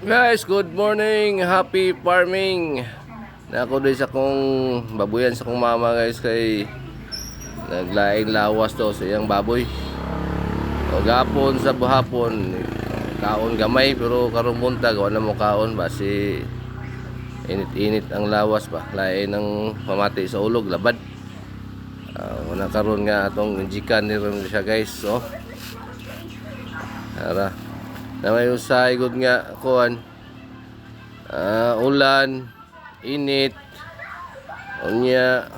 Guys, good morning, happy farming. Na ako din sa kong babuyan sa kong mama guys kay naglaing lawas to sa iyang baboy. O gapon sa buhapon, kaon gamay pero karong buntag wala mo kaon ba si init-init ang lawas ba. Lain ng pamati sa ulog labad. Wala karon nga atong injikan ni ron siya guys. So, ara na may usay good nga kuan ulan init unya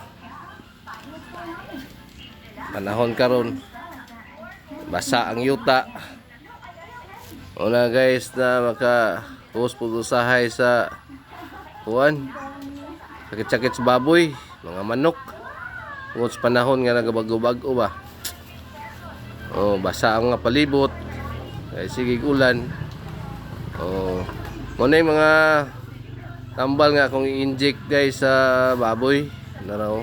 panahon karon basa ang yuta una guys na maka usahay sa kuan sakit-sakit sa baboy mga manok tungod sa panahon nga nagabago-bago ba basa ang nga palibot kay sige ulan. Muna yung mga tambal nga kung i-inject guys sa baboy na raw.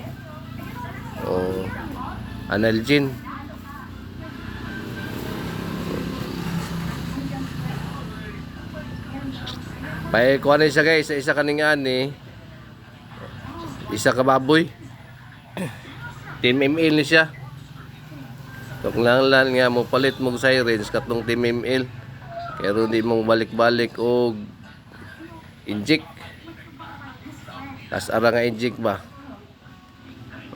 Analgin. Pay kuha na siya guys sa isa kaning ani. Isa ka baboy. 10 ml ni siya. Tok lang nga mo palit mo sirens katong 10 ml. Kaya di mong balik-balik o inject. Tas ara nga inject ba.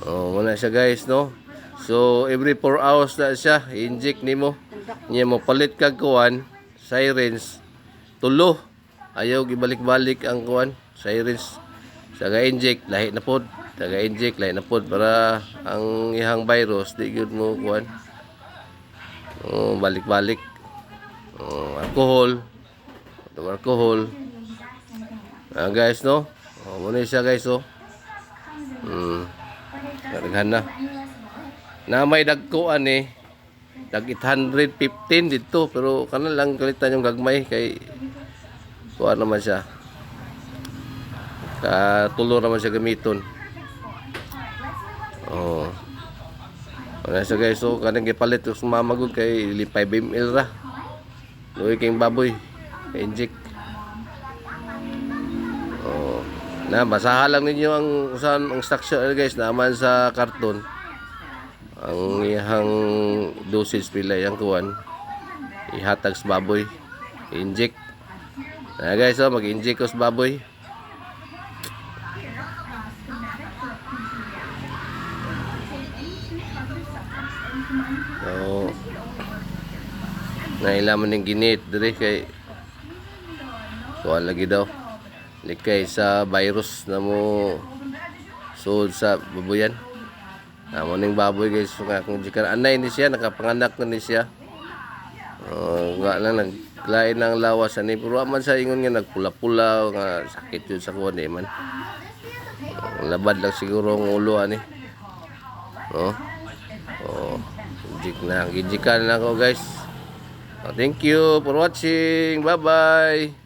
Muna siya guys no. So every 4 hours na siya inject nimo. Nya mo palit kag kuan sirens tulo. Ayaw gibalik-balik ang kuan sirens. Saga inject lahi na pod. Saga inject lahi na pod para ang ihang virus di gyud mo kuan. Balik-balik. Alcohol guys no. Muna siya guys karaghan na may dagkuan dag 815 dito pero kana lang kalitan yung gagmay kay kuan naman siya katulo naman siya gamiton. Wala siya guys kanang gipalit sa mamagod kay 5 ml ra luwi kayong baboy inject. Na basahan lang ninyo ang usan ang structure guys naman sa karton ang ihang dosage pila yang kuan ihatag sa baboy inject na guys mag-inject ko sa baboy. Nailaman ng ginit dire kay kuha lagi daw likay sa virus na mo suod sa baboyan. Ning baboy guys nga kung jikan anay ni siya nakapanganak na ni siya. Nga lang naglain ng lawas ani pero man sa ingon nga nagpula-pula nga sakit yun sa kuwan man. Labad lang siguro ang ulo ani. Gijikan na ako guys. Thank you for watching. Bye bye.